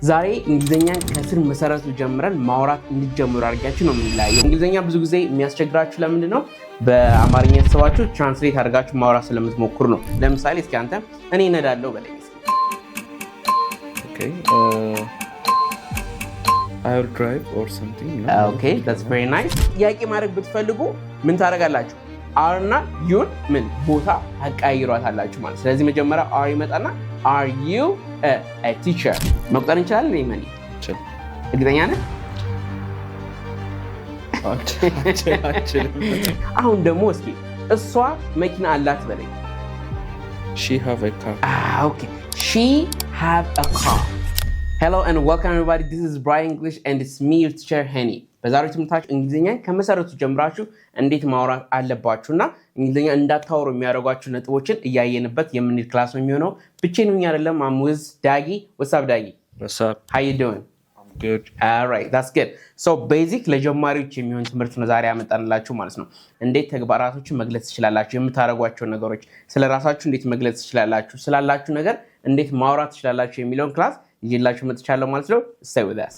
ዛሬ እንግሊዘኛን ከስር መሰረቱ ጀምረን ማውራት እንድጀምሩ አድርጋችሁ ነው የምንለያየው። እንግሊዘኛ ብዙ ጊዜ የሚያስቸግራችሁ ለምንድን ነው? በአማርኛ ተሰባችሁ ትራንስሌት አድርጋችሁ ማውራት ስለምትሞክሩ ነው። ለምሳሌ እስኪ አንተ እኔ እነዳለሁ በለኝ። I will drive or something. Okay, that's very nice. ጥያቄ ማድረግ ብትፈልጉ ምን ታደርጋላችሁ? are እና you ምን ቦታ አቀያይሯታላችሁ ማለት። ስለዚህ መጀመሪያ are ይመጣና are you a teacher መቁጠር እንችላለን ነው ማኒ? እርግጠኛ ነህ? አሁን ደግሞ እስኪ እሷ መኪና አላት በለኝ። She have a car. Okay. She have a car. Hello and welcome everybody. This is Brian English and it's me your teacher Henny. በዛሬው ትምህርታችን እንግሊዘኛን ከመሰረቱ ጀምራችሁ እንዴት ማውራት አለባችሁና እንግሊዘኛ እንዳታወሩ የሚያደርጓችሁ ነጥቦችን እያየንበት የምንሄድ ክላስ ነው የሚሆነው። ብቻዬን ሆኜ አይደለም። I'm with Dagi. What's up Dagi? What's up? How you doing? I'm good. All right, that's good. So basic ለጀማሪዎች የሚሆን ትምህርት ነው ዛሬ ያመጣንላችሁ ማለት ነው። እንዴት ተግባራቶችን መግለጽ ትችላላችሁ፣ የምታደርጓቸው ነገሮች፣ ስለራሳችሁ እንዴት መግለጽ ትችላላችሁ፣ ስላላችሁ ነገር እንዴት ማውራት ትችላላችሁ የሚለውን ክላስ ይዤላችሁ መጥቻለሁ ማለት ነው። Stay with us.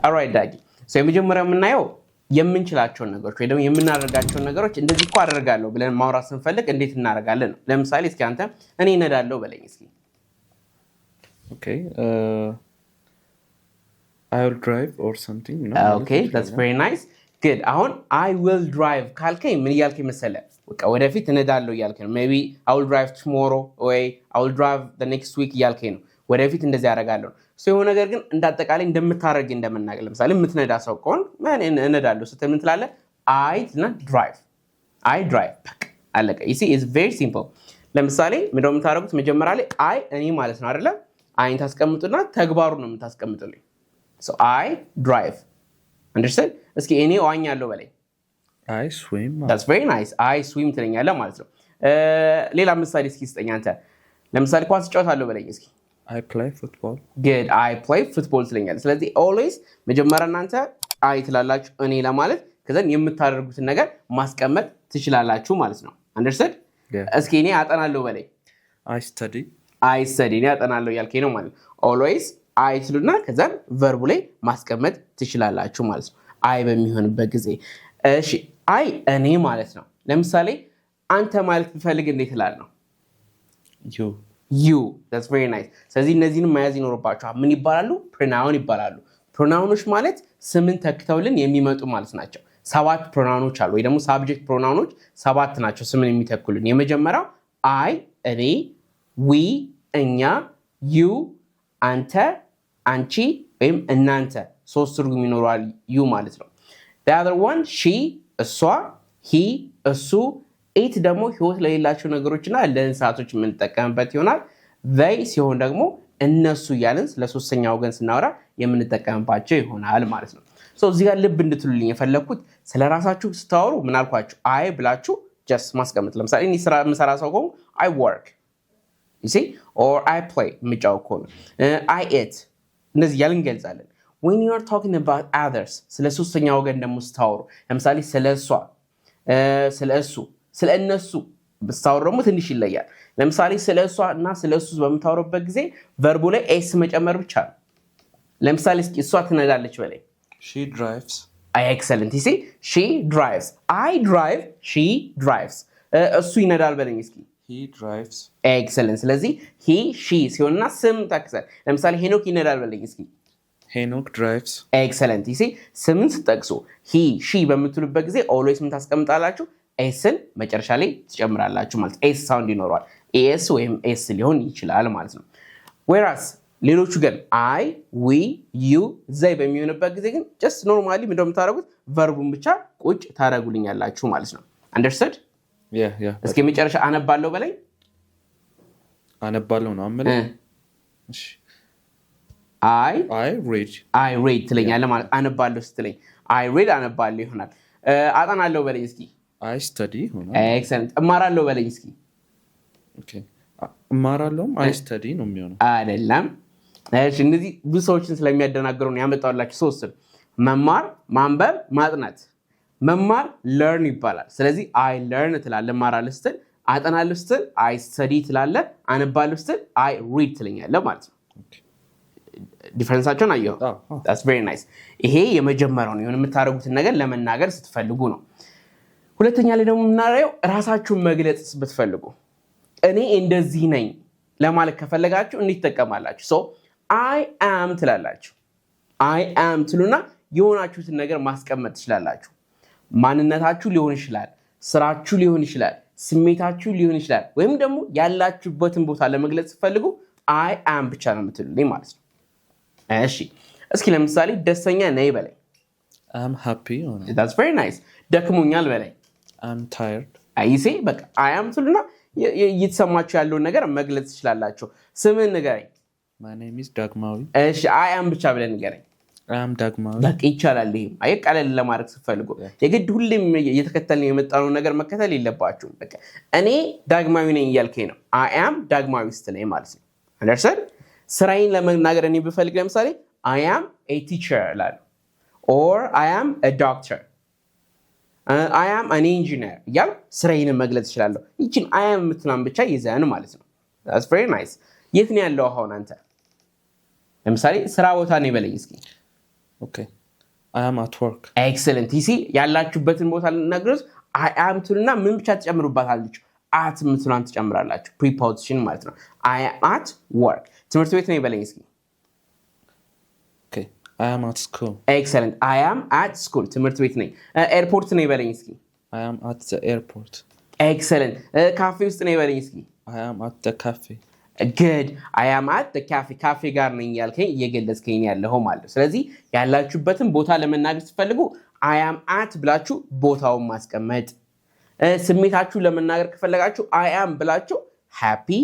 All right Dagi. So የመጀመሪያው የምናየው የምንችላቸውን ነገሮች ወይ ደግሞ የምናደርጋቸውን ነገሮች እንደዚህ እኮ አደርጋለሁ ብለን ማውራት ስንፈልግ እንዴት እናደርጋለን ነው። ለምሳሌ እስኪ አንተ እኔ እነዳለሁ በለኝ እስኪ። Okay. I will drive or something. Okay, that's very nice. Good. አሁን I will drive ካልከኝ ምን እያልከኝ መሰለህ? በቃ ወደፊት እነዳለሁ እያልከኝ ነው። Maybe I will drive tomorrow or I will drive the next week እያልከኝ ነው። ወደፊት እንደዚህ ያደርጋለሁ። የሆነ ነገር ግን እንዳጠቃላይ እንደምታደርግ እንደምናገር ለምሳሌ የምትነዳ ሰው ከሆነ ማን እነዳለሁ ስትል ምን ትላለህ? I እና drive. I drive. በቃ አለቀ። You see, it's very simple. ለምሳሌ ምንድነው የምታደርጉት? መጀመሪያ ላይ I እኔ ማለት ነው አይደለ? አይን ታስቀምጡና ተግባሩን ነው የምታስቀምጡልኝ። So I drive. Understand? እስኪ እኔ እዋኛለሁ በለኝ። I swim. That's very nice. I swim ትለኛለህ ማለት ነው። ሌላ ምሳሌ እስኪ ስጠኝ አንተ። ለምሳሌ ኳስ እጫወታለሁ በለኝ እስኪ። I play football. Good. I play football ትለኛለህ። ስለዚህ always መጀመሪያ እናንተ I ትላላችሁ እኔ ለማለት ከዛን የምታደርጉትን ነገር ማስቀመጥ ትችላላችሁ ማለት ነው። Understood? እስኪ እኔ አጠናለሁ በለኝ። I study. I study እኔ አጠናለሁ ያልከኝ ነው ማለት ነው። always I ትሉና ከዛን ቨርቡ ላይ ማስቀመጥ ትችላላችሁ ማለት ነው። I በሚሆንበት ጊዜ እሺ I እኔ ማለት ነው። ለምሳሌ አንተ ማለት ብፈልግ እንዴት እላለሁ? You. That's very nice. ስለዚህ እነዚህንም መያዝ ይኖርባችኋል። ምን ይባላሉ? ፕሮናውን ይባላሉ። ፕሮናውኖች ማለት ስምን ተክተውልን የሚመጡ ማለት ናቸው። 7 ፕሮናውኖች አሉ ወይ ደግሞ ሳብጀክት ፕሮናውኖች 7 ናቸው ስምን የሚተኩልን። የመጀመሪያው I እኔ፣ we እኛ፣ you አንተ፣ አንቺ ወይም እናንተ 3 ትርጉም ይኖረዋል you ማለት ነው። The other one she እሷ፣ he እሱ፣ it ደግሞ ህይወት ለሌላቸው ነገሮችና ለእንስሳቶች የምንጠቀምበት ይሆናል። they ሲሆን ደግሞ እነሱ እያልን ለሶስተኛ ወገን ስናወራ የምንጠቀምባቸው ይሆናል ማለት ነው። እዚህ ጋር ልብ እንድትሉልኝ የፈለኩት ስለራሳችሁ ስታወሩ ምን አልኳችሁ? I ብላችሁ just ማስቀመጥ። ለምሳሌ እኔ ስራ የምሰራ ሰው ከሆነ I work. You see? Or I play የምጫወት ከሆነ I eat እንደዚህ እያልን እንገልጻለን። When you are talking about others ስለ ሶስተኛ ወገን ደግሞ ስታወሩ ለምሳሌ ስለ እሷ፣ ስለ እሱ፣ ስለ እነሱ ብታወሩ ደግሞ ትንሽ ይለያል። ለምሳሌ ስለ እሷ እና ስለ እሱ በምታወሩበት ጊዜ ቨርቡ ላይ ኤስ መጨመር ብቻ ነው። ለምሳሌ እስኪ እሷ ትነዳለች በለኝ። She drives. Excellent. You see? She drives. I drive. She drives. እሱ ይነዳል በለኝ እስኪ። He drives. Excellent. ስለዚህ he, she ሲሆንና ስም ታክሰል። ለምሳሌ ሄኖክ ይነዳል በለኝ እስኪ። Enoch drives. Excellent. You see? ስምን ስትጠቅሱ he, she በምትሉበት ጊዜ always ምን ታስቀምጣላችሁ? ኤስን መጨረሻ ላይ ትጨምራላችሁ ማለት ኤስ ሳውንድ ይኖረዋል። ኤስ ወይም ኤስ ሊሆን ይችላል ማለት ነው። whereas ሌሎቹ ግን I, we, you, they በሚሆንበት ጊዜ ግን just normally ምንድነው የምታደርጉት? ቨርቡን ብቻ ቁጭ ታደርጉልኛላችሁ ማለት ነው። Understood? Yeah. እስኪ መጨረሻ አነባለሁ በለኝ። አነባለሁ ነው አመለ። እሺ I read ትለኛለህ ማለት አነባለሁ ስትለኝ I read አነባለሁ ይሆናል። አጠናለሁ በለኝ እስኪ። I study ሆነ። Excellent. እማራለሁ በለኝ እስኪ። Okay. እማራለሁም I study ነው የሚሆነው። አይደለም። እሺ እነዚህ ብዙ ሰዎችን ስለሚያደናግሩ ነው ያመጣሁላችሁ 3 መማር፣ ማንበብ፣ ማጥናት። መማር learn ይባላል። ስለዚህ I learn ትላለህ እማራለሁ ስትል፣ አጠናለሁ ስትል I study ትላለህ፣ አነባለሁ ስትል I read ትለኛለህ ማለት ነው። ዲፈረንሳቸውን አየኸው? that's very nice። ይሄ የመጀመሪያው ነው የምታደርጉትን ነገር ለመናገር ስትፈልጉ ነው። ሁለተኛ ላይ ደግሞ የምናየው ራሳችሁን መግለጽ ብትፈልጉ እኔ እንደዚህ ነኝ ለማለት ከፈለጋችሁ እንዴት ትጠቀማላችሁ? so I am ትላላችሁ። I am ትሉና የሆናችሁትን ነገር ማስቀመጥ ትችላላችሁ። ማንነታችሁ ሊሆን ይችላል፣ ስራችሁ ሊሆን ይችላል፣ ስሜታችሁ ሊሆን ይችላል፣ ወይም ደግሞ ያላችሁበትን ቦታ ለመግለጽ ስትፈልጉ I am ብቻ ነው የምትሉልኝ ማለት ነው። እሺ እስኪ ለምሳሌ ደስተኛ ነኝ በለኝ። I'm happy። that's very nice። ደክሞኛል በለኝ። I'm tired። አይሴ በቃ I am ትሉና እየተሰማችሁ ያለውን ነገር መግለጽ ትችላላችሁ። ስምን ንገረኝ። my name is ዳግማዊ። እሺ I am ብቻ ብለን ንገረኝ። I am ዳግማዊ። በቃ ይቻላል። ይሄም ቀለል ለማድረግ ስትፈልጉ የግድ ሁሌም እየተከተልን የመጣነው ነገር መከተል የለባችሁም። በቃ እኔ ዳግማዊ ነኝ እያልከኝ ነው። I am ዳግማዊ ስትለኝ ማለት ነው። አንደርስታንድ? ስራዬን ለመናገር እኔ ብፈልግ ለምሳሌ I am a teacher እላለሁ or I am a doctor I am an engineer እያል ስራዬን መግለጽ እችላለሁ። ይችን I am የምትለውን ብቻ ይዘን ማለት ነው። that's very nice። የት ነው ያለው አሁን አንተ? ለምሳሌ ስራ ቦታ ነው በለኝ እስኪ። okay I am at work። excellent። ይሲ ያላችሁበትን ቦታ ልናገሩት I am ትሉና ምን ብቻ ትጨምሩባታላችሁ? at የምትለውን ትጨምራላችሁ። preposition ማለት ነው። I am at work። ትምህርት ቤት ነው በለኝ እስኪ። okay I am at school። excellent። I am at school ትምህርት ቤት ነኝ። ኤርፖርት ነው በለኝ እስኪ። I am at the airport። excellent። ካፌ ውስጥ ነው በለኝ እስኪ። I am at the cafe። good። I am at the cafe ካፌ ጋር ነኝ ያልከኝ እየገለጽከኝ ያለው ማለት ነው። ስለዚህ ያላችሁበትን ቦታ ለመናገር ስትፈልጉ I am at ብላችሁ ቦታውን ማስቀመጥ። ስሜታችሁ ለመናገር ከፈለጋችሁ I am ብላችሁ happy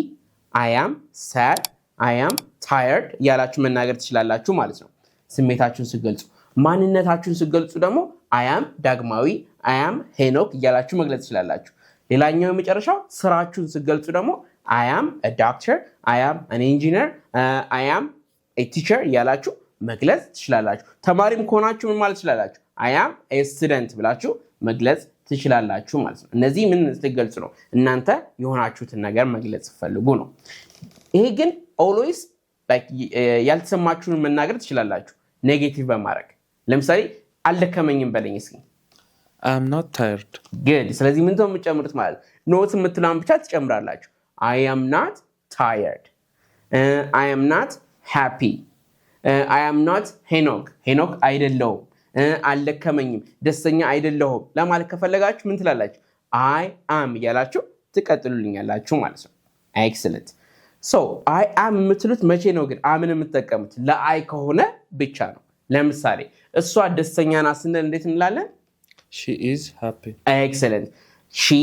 I am sad I am tired ያላችሁ መናገር ትችላላችሁ ማለት ነው። ስሜታችሁን ስትገልጹ። ማንነታችሁን ስትገልጹ ደግሞ I am ዳግማዊ I am ሄኖክ እያላችሁ መግለጽ ትችላላችሁ። ሌላኛው የመጨረሻው ስራችሁን ስትገልጹ ደግሞ I am a doctor I am an engineer I am a teacher እያላችሁ መግለጽ ትችላላችሁ። ተማሪም ከሆናችሁ ምን ማለት ትችላላችሁ? I am a student ብላችሁ መግለጽ ትችላላችሁ ማለት ነው። እነዚህ ምን ስትገልጹ ነው? እናንተ የሆናችሁትን ነገር መግለጽ ፈልጉ ነው። ይሄ ግን always like ያልተሰማችሁን መናገር ትችላላችሁ ኔጌቲቭ በማድረግ ለምሳሌ አልደከመኝም በለኝ እስኪ። I am not tired። good። ስለዚህ ምን ነው የምትጨምሩት ማለት ኖት የምትለውን ብቻ ትጨምራላችሁ። I am not tired I am not happy I am not ሄኖክ ሄኖክ አይደለሁም አልደከመኝም ደስተኛ አይደለሁም ለማለት ከፈለጋችሁ ምን ትላላችሁ? I am እያላችሁ ትቀጥሉልኛላችሁ ማለት ነው። excellent። so I am የምትሉት መቼ ነው ግን አምን የምትጠቀሙት? ለአይ ከሆነ ብቻ ነው። ለምሳሌ እሷ ደስተኛ ናት ስንል እንዴት እንላለን? she is happy። excellent። she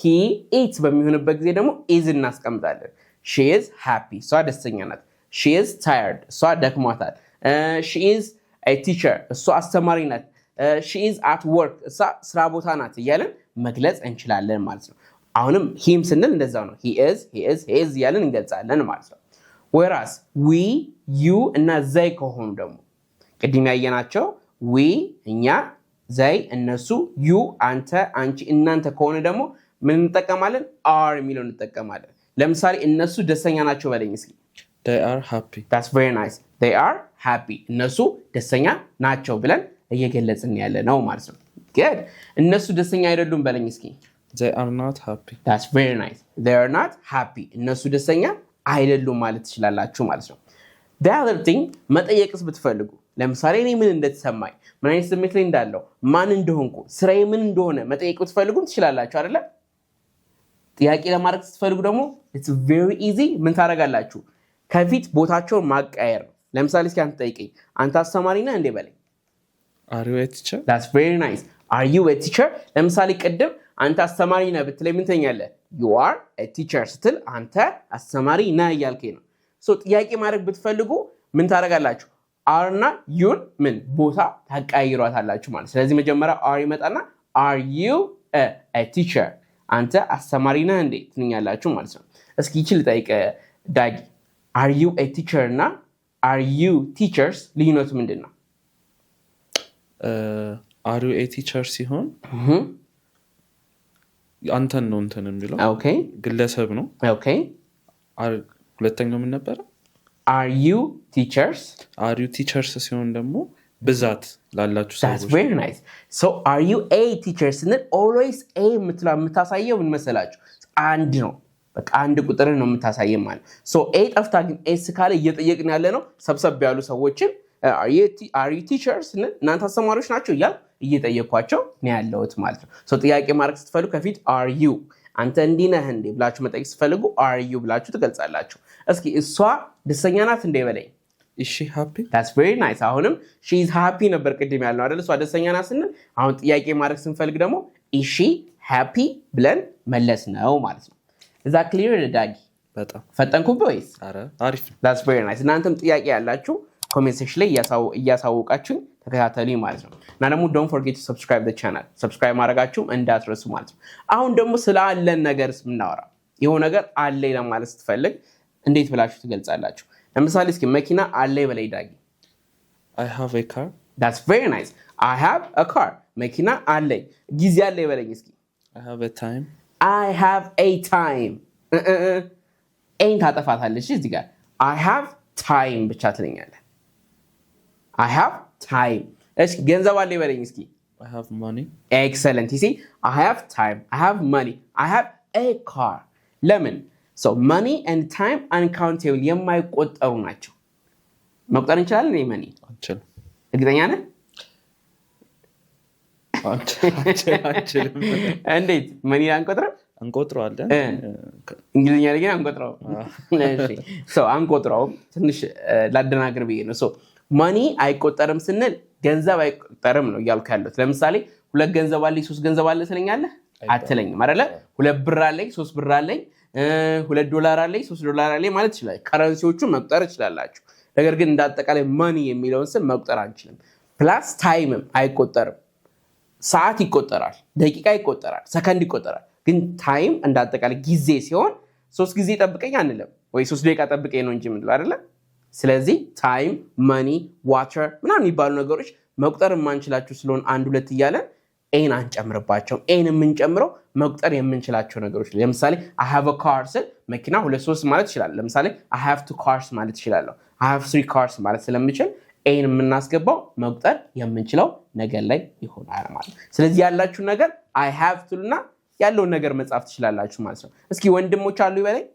he it በሚሆንበት ጊዜ ደግሞ is እናስቀምጣለን። she is happy እሷ ደስተኛ ናት። she is tired እሷ ደክሟታል። she is a teacher እሷ አስተማሪ ናት። she is at work እሷ ስራ ቦታ ናት እያለን መግለጽ እንችላለን ማለት ነው። አሁንም him ስንል እንደዛው ነው። he is እያለን እንገልጻለን ማለት ነው። whereas we you እና they ከሆኑ ደግሞ ቅድም ያየናቸው we እኛ they እነሱ you አንተ አንቺ እናንተ ከሆነ ደግሞ ምን እንጠቀማለን? are የሚለውን እንጠቀማለን። ለምሳሌ እነሱ ደስተኛ ናቸው በለኝ እስኪ። they are happy። that's very nice። they are happy እነሱ ደስተኛ ናቸው ብለን እየገለጽን ያለ ነው ማለት ነው። good። እነሱ ደስተኛ አይደሉም በለኝ እስኪ። they are not happy። that's very nice። they are not happy እነሱ ደስተኛ አይደሉም ማለት ትችላላችሁ ማለት ነው። the other thing መጠየቅስ ብትፈልጉ ለምሳሌ እኔ ምን እንደተሰማኝ ምን አይነት ስሜት ላይ እንዳለው ማን እንደሆንኩ ስራዬ ምን እንደሆነ መጠየቅ ብትፈልጉ ትችላላችሁ አይደለ? ጥያቄ ለማድረግ ስትፈልጉ ደግሞ it's very easy ምን ታደርጋላችሁ? ከፊት ቦታቸውን ማቀየር ነው። ለምሳሌ እስኪ አንተ ጠይቀኝ አንተ አስተማሪ ነህ እንዴ በለኝ። are you a teacher? that's very nice። are you a teacher? ለምሳሌ ቅድም አንተ አስተማሪ ነህ ብትለኝ ምን ትኛለህ? you are a teacher ስትል አንተ አስተማሪ ነህ እያልከኝ ነው። ሶ ጥያቄ ማድረግ ብትፈልጉ ምን ታደርጋላችሁ? are እና youን ምን ቦታ ታቀያይሯታላችሁ ማለት። ስለዚህ መጀመሪያ are ይመጣና are you a teacher አንተ አስተማሪ ነህ እንዴ ትኛላችሁ ማለት ነው። እስኪ ይችል ጠይቀ ዳጊ are you a teacher እና are you teachers ልዩነቱ ምንድነው? are you a teacher ሲሆን አንተን ነው እንትን የሚለው ኦኬ ግለሰብ ነው። ኦኬ ሁለተኛው ምን ነበር? are you teachers are you teachers ሲሆን ደግሞ ብዛት ላላችሁ that's ሰዎች very nice so are you a teacher ስንል always a የምታሳየው ምን መሰላችሁ አንድ ነው በቃ አንድ ቁጥር ነው የምታሳየው ማለት so a ጠፍታ ግን s ካለ እየጠየቅን ያለ ነው ሰብሰብ ያሉ ሰዎችን are you teachers ስንል እናንተ አስተማሪዎች ናቸው እየጠየኳቸው ነው ያለውት ማለት ነው so ጥያቄ ማርክ ስትፈልጉ ከፊት are you አንተ እንዲህ ነህ እንዴ ብላችሁ መጠየቅ ስትፈልጉ are you ብላችሁ ትገልጻላችሁ እስኪ እሷ ደስተኛ ናት እንዴ በለኝ is she happy that's very nice አሁንም she is happy ነበር ቅድም ያልነው አይደል እሷ ደስተኛ ናት ስንል አሁን ጥያቄ ማድረግ ስንፈልግ ደግሞ is she happy ብለን መለስ ነው ማለት ነው is that clear ዳጊ በጣም ፈጠንኩብህ ወይስ አረ አሪፍ that's very nice እናንተም ጥያቄ ያላችሁ ኮሜንት ሴክሽን ላይ እያሳወቃችሁኝ ተከታተሉኝ ማለት ነው እና ደግሞ don't forget to subscribe the channel subscribe ማድረጋችሁም እንዳትረሱ ማለት ነው አሁን ደግሞ ስላለን ነገርስ ምናወራ ይሄው ነገር አለ ለማለት ስትፈልግ እንዴት ብላችሁ ትገልጻላችሁ ለምሳሌ እስኪ መኪና አለ በላይ ዳጊ I have a car that's very nice I have a car መኪና አለ ጊዜ አለ በለኝ እስኪ I have a time I have a time ain't ታጠፋታለሽ እዚህ ጋር I have time ብቻ ትለኛለህ I have time እስኪ ገንዘብ አለ በለኝ እስኪ I have money excellent you see I have time I have money I have a car ለምን so money and time uncountable የማይቆጠሩ ናቸው መቁጠር እንችላለን እኔ money አንችልም እርግጠኛ ነህ አንችልም እንዴት money አንቆጥረው እንቆጥረዋለን እንግሊዝኛ ላይ ግን አንቆጥረው እሺ so አንቆጥረው ትንሽ ላደናግር ብዬ ነው so money አይቆጠርም ስንል ገንዘብ አይቆጠርም ነው እያልኩ ያለሁት ለምሳሌ ሁለት ገንዘብ አለኝ ሶስት ገንዘብ አለ ትለኛለህ አትለኝም አይደለ ሁለት ብር አለኝ ሶስት ብር አለኝ $2 አለኝ $3 አለኝ ማለት ይችላል ከረንሲዎቹን መቁጠር ይችላልላችሁ ነገር ግን እንዳጠቃላይ money የሚለውን ስም መቁጠር አንችልም ፕላስ ታይምም አይቆጠርም ሰዓት ይቆጠራል ደቂቃ ይቆጠራል ሰከንድ ይቆጠራል ግን ታይም እንዳጠቃላይ ጊዜ ሲሆን 3 ጊዜ ጠብቀኝ አንልም ወይ 3 ደቂቃ ጠብቀኝ ነው እንጂ ምንድነው አይደለ ስለዚህ ታይም money water ምናምን የሚባሉ ነገሮች መቁጠር የማንችላቸው ስለሆነ አንድ ሁለት እያለን ኤን አንጨምርባቸው ኤን የምንጨምረው መቁጠር የምንችላቸው ነገሮች ለምሳሌ I have a car ስል መኪና 2-3 ማለት ይችላል ለምሳሌ I have 2 cars ማለት ይችላል I have 3 cars ማለት ስለምችል ኤን የምናስገባው መቁጠር የምንችለው ነገር ላይ ይሆናል ማለት ስለዚህ ያላችሁ ነገር I have ቱልና ያለውን ነገር መጻፍ ትችላላችሁ ማለት ነው እስኪ ወንድሞች አሉ ይበለኝ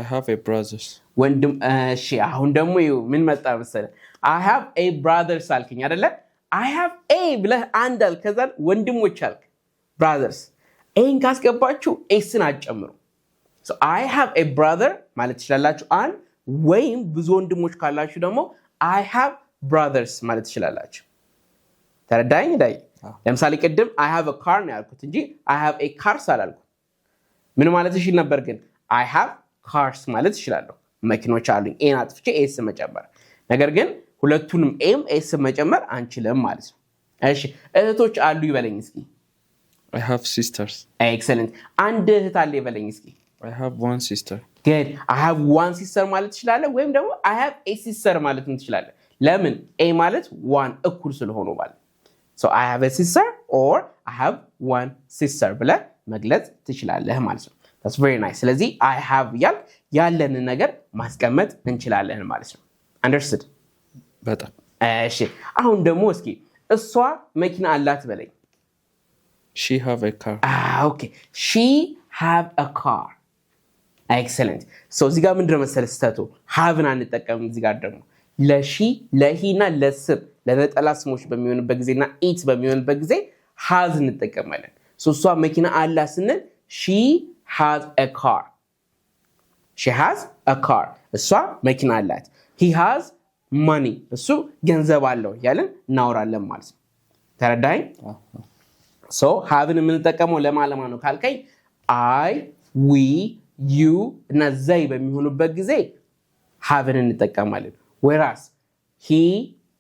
I have a brothers ወንድም እሺ አሁን ደግሞ ምን መጣ መሰለህ I have a brothers አልከኝ አይደለ I have a ብለህ አንድ አልክ ከዛ ወንድሞች አልክ brothers ኤን ካስገባችሁ ኤስን አጨምሩ so I have a brother ማለት ትችላላችሁ አንድ ወይም ብዙ ወንድሞች ካላችሁ ደግሞ I have brothers ማለት ትችላላችሁ ተረዳኝ ዳይ ለምሳሌ ቅድም I have a car ነው ያልኩት እንጂ I have a cars አላልኩም ምን ማለት ይችላል ነበር ግን I have cars ማለት ይችላል መኪኖች አሉኝ ኤን አጥፍቼ ኤስ መጨመር ነገር ግን ሁለቱንም ኤም ኤስ መጨመር አንችልም ማለት ነው እሺ እህቶች አሉ ይበለኝ እስኪ I have sisters excellent አንድ እህት አለ ይበለኝ እስኪ I have one sister good I have one sister ማለት ይችላል ወይም ደግሞ I have a sister ማለት ትችላል ለምን a ማለት one እኩል ስለሆኑ ማለት so I have a sister or I have one sister ብለ መግለጽ ትችላለህ ማለት ነው that's very nice ስለዚህ I have ያለንን ነገር ማስቀመጥ እንችላለን ማለት ነው understood በጣም እሺ አሁን ደግሞ እስኪ እሷ መኪና አላት በለኝ she have a car okay she have a car excellent so እዚህ ጋር ምንድነው መሰለህ ስተቱ haveን አንጠቀምም እዚህ ጋር ደግሞ ለሺ ለሂና ለስም ለነጠላ ስሞች በሚሆንበት ጊዜና it በሚሆንበት ጊዜ has እንጠቀማለን so እሷ መኪና አላት ስንል she has a car she has a car እሷ መኪና አላት he has money እሱ ገንዘብ አለው ያለን እናወራለን ማለት ነው ተረዳኝ so haveን የምንጠቀመው ለማለማ ነው ካልከኝ I we you እና they በሚሆኑበት ጊዜ haveን እንጠቀማለን whereas he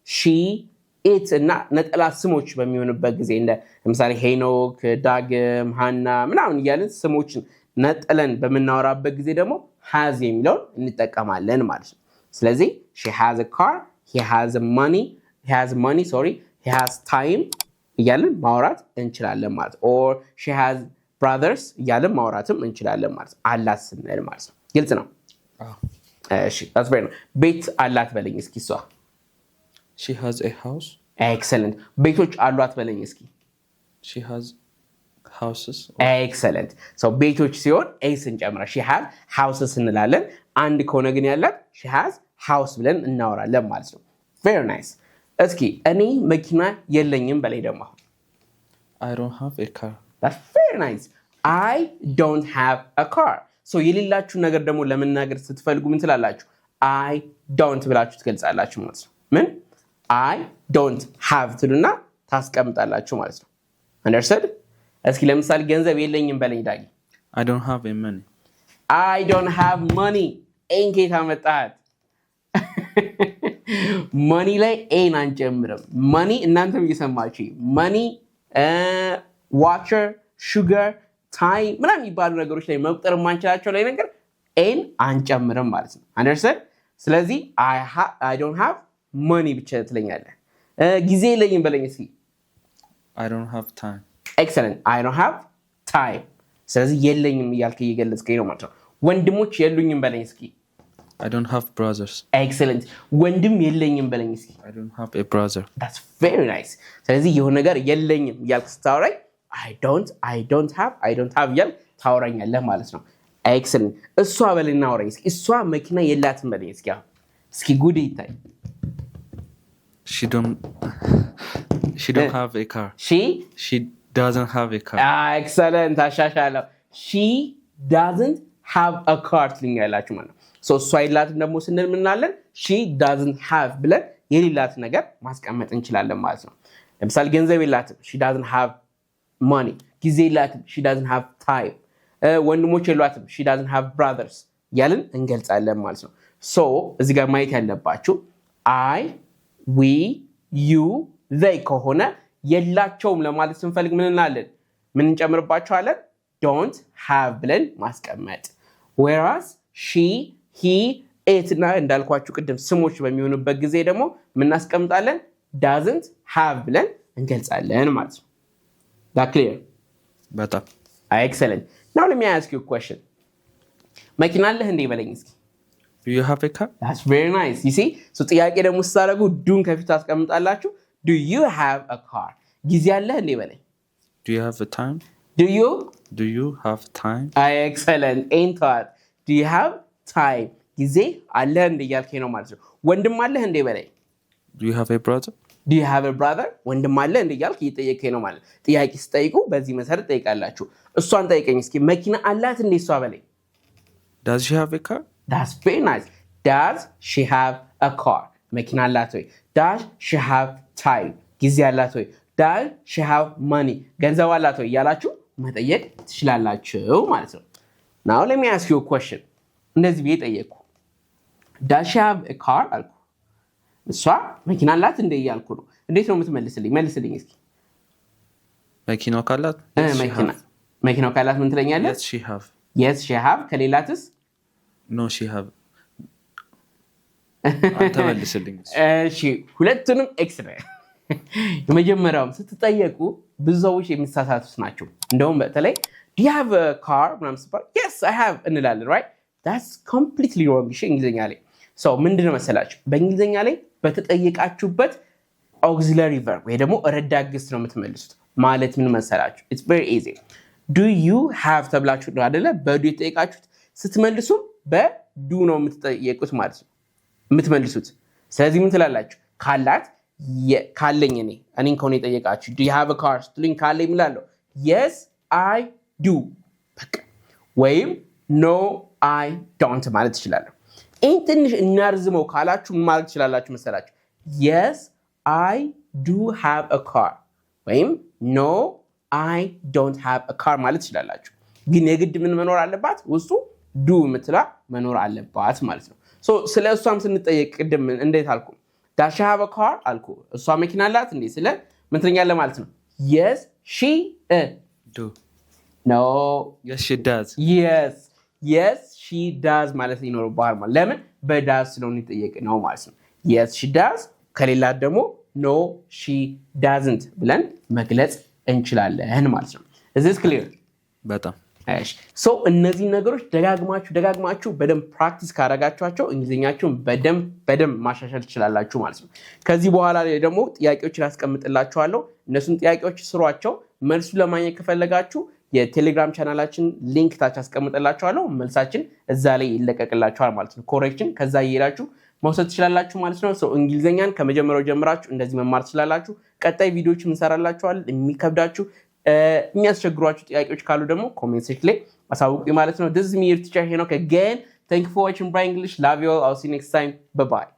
she it እና ነጠላ ስሞች በሚሆኑበት ጊዜ እንደ ለምሳሌ ሄኖክ ዳግም ሃና ምናምን እያልን ስሞችን ነጠለን በመናወራበት ጊዜ ደግሞ has የሚለውን እንጠቀማለን ማለት ነው ስለዚህ she has a car he has money he has time እያልን ማውራት እንችላለን ማለት or she has brothers እያልን ማውራትም እንችላለን ማለት አላት ስንል ማለት ነው ግልጽ ነው እሺ that's very nice ቤት አላት በለኝ እስኪ እሷ she has a house excellent ቤቶች አሏት በለኝ እስኪ she has houses excellent so ቤቶች ሲሆን a ስንጨምራ she has houses እንላለን አንድ ከሆነ ግን ያላት she has house ብለን እናወራለን ማለት ነው very nice እስኪ እኔ መኪና የለኝም በላይ ደግሞ I don't have a car that's very nice I don't have a car so የሌላችሁ ነገር ደግሞ ለመናገር ስትፈልጉ ምን ትላላችሁ I don't ብላችሁ ትገልጻላችሁ ማለት ነው ምን I don't have ትሉና ታስቀምጣላችሁ ማለት ነው understood እስኪ ለምሳሌ ገንዘብ የለኝም በለኝ ዳጊ I don't have a money I don't have money እንኬታ መጣት money ላይ ኤን አንጨምርም money እናንተም እየሰማችሁ money water sugar time ምናምን የሚባሉ ነገሮች ላይ መቁጠር ማንችላቸው ላይ ነገር ኤን አንጨምርም ማለት ነው understand ስለዚህ I don't have money ብቻ ትለኛለህ ጊዜ የለኝም በለኝ እስኪ I don't have time excellent I don't have time ስለዚህ የለኝም እያልከ እየገለጽከኝ ነው ማለት ነው ወንድሞች የሉኝም በለኝ እስኪ I don't have brothers excellent ወንድም የለኝም በለኝ እስኪ I don't have a brother that's very nice ስለዚህ የሆነ ነገር የለኝም እያልክ ስታወራኝ I don't have እያልክ ታወራኛለህ ማለት ነው excellent እሷ በልና አውራኝ እስኪ እሷ መኪና የላትም በለኝ እስኪ ጉድ ይታይ she don't have a car she doesn't have a car excellent አሻሻለሁ she doesn't have a car ትልኛላችሁ ማለት ነው so እሷ የላትም ደግሞ ስንል ምናለን she doesn't have ብለን የሌላት ነገር ማስቀመጥ እንችላለን ማለት ነው ለምሳሌ ገንዘብ የላትም she doesn't have money ጊዜ የላትም she doesn't have time ወንድሞች የሏትም she doesn't have brothers ያልን እንገልጻለን ማለት ነው so እዚህ ጋር ማየት ያለባችሁ I we you they ከሆነ የላቸውም ለማለት ስንፈልግ ምን እንላለን ምን እንጨምርባቸዋለን don't have ብለን ማስቀመጥ whereas she he it እና እንዳልኳችሁ ቅድም ስሞች በሚሆኑበት ጊዜ ደግሞ ምን እናስቀምጣለን doesn't have ብለን እንገልጻለን ማለት ነው that clear በጣም excellent now let me ask you a question መኪና አለህ እንዴ በለኝ እስኪ do you have a car that's very nice you see so ጥያቄ ደግሞ ስታደርጉ ዱን ከፊት አስቀምጣላችሁ do you have a car ጊዜ አለህ እንዴ በለኝ do you have a time do you have time excellent ain't that do you have time ጊዜ አለህ እንዴ እያልከኝ ነው ማለት ነው ወንድም አለህ እንዴ በለኝ do you have a brother do you have a brother ወንድም አለህ እንዴ እያልክ እየጠየከኝ ነው ማለት ጥያቄ ስጠይቁ በዚህ መሰረት ጠይቃላችሁ እሷን ጠይቀኝ እስኪ መኪና አላት እንዴ እሷ በለኝ does she have a car that's very nice does she have a car መኪና አላት ወይ does she have time ጊዜ አላት ወይ does she have money ገንዘብ አላት ወይ እያላችሁ መጠየቅ ትችላላችሁ ማለት ነው now let me ask you a question እንደዚህ ብዬ ጠየቅኩ does she have a car አልኩ እሷ መኪና አላት እንዴ እያልኩ ነው እንዴት ነው የምትመልስልኝ መልስልኝ እስኪ መኪናው ካላት መኪናው ካላት ምን ትለኛለህ yes she have ከሌላትስ no she have ተመልስልኝ እሺ ሁለቱንም ኤክስሬ የመጀመሪያውም ስትጠየቁ ብዙ ሰዎች የሚሳሳቱት ናቸው እንደውም በተለይ do you have a car ምናምን ሲባል yes I have እንላለን right that's completely wrong እሺ እንግሊዘኛ ላይ so ምንድነው መሰላችሁ በእንግሊዘኛ ላይ በተጠየቃችሁበት auxiliary verb ወይ ደግሞ ረዳት ግስ ነው የምትመልሱት ማለት ምን መሰላችሁ it's very easy do you have ተብላችሁ ነው አይደለ በዱ የተጠየቃችሁት ስትመልሱ በዱ ነው የምትጠየቁት ማለት ነው የምትመልሱት ስለዚህ ምን ትላላችሁ ካላት ካለኝ እኔን ከሆነ የጠየቃችሁ do you have a car ስትሉኝ ካለኝ እላለሁ yes I do በቃ ወይም no I don't ማለት እችላለሁ ይህን ትንሽ እናርዝመው ካላችሁ ማለት ትችላላችሁ መሰላችሁ yes I do have a car ወይም no I don't have a car ማለት ትችላላችሁ ግን የግድ ምን መኖር አለባት ውስጡ do የምትላ መኖር አለባት ማለት ነው so ስለ እሷም ስንጠየቅ ቅድም እንዴት አልኩ does she have a car አልኩ እሷ መኪና አላት እንዴ ስለ ምን ትኛለ ማለት ነው yes she do no yes she does yes she does ማለት ይኖርባል ማለት ለምን በዳዝ ስለሆነ ይጠየቅ ነው ማለት ነው yes she does ከሌላት ደግሞ no she doesn't ብለን መግለጽ እንችላለን ማለት ነው is this clear በጣም እሺ ሶ እነዚህ ነገሮች ደጋግማችሁ በደንብ ፕራክቲስ ካደረጋችኋቸው እንግሊዘኛችሁን በደንብ ማሻሻል ትችላላችሁ ማለት ነው። ከዚህ በኋላ ደግሞ ጥያቄዎችን አስቀምጥላችኋለሁ። እነሱን ጥያቄዎች ስሯቸው። መልሱ ለማግኘት ከፈለጋችሁ የቴሌግራም ቻናላችን ሊንክ ታች አስቀምጥላችኋለሁ። መልሳችን እዛ ላይ ይለቀቅላችኋል ማለት ነው። ኮሬክሽን ከዛ እየሄዳችሁ መውሰድ ትችላላችሁ ማለት ነው። ሰው እንግሊዘኛን ከመጀመሪያው ጀምራችሁ እንደዚህ መማር ትችላላችሁ። ቀጣይ ቪዲዮዎች እንሰራላችኋል። የሚከብዳችሁ የሚያስቸግሯችሁ ጥያቄዎች ካሉ ደግሞ ኮሜንት ሴክሽን ላይ አሳውቁኝ ማለት ነው። this is me your teacher Henok again. Thank you for watching Bright English. Love you all. I'll see you next time. Bye bye.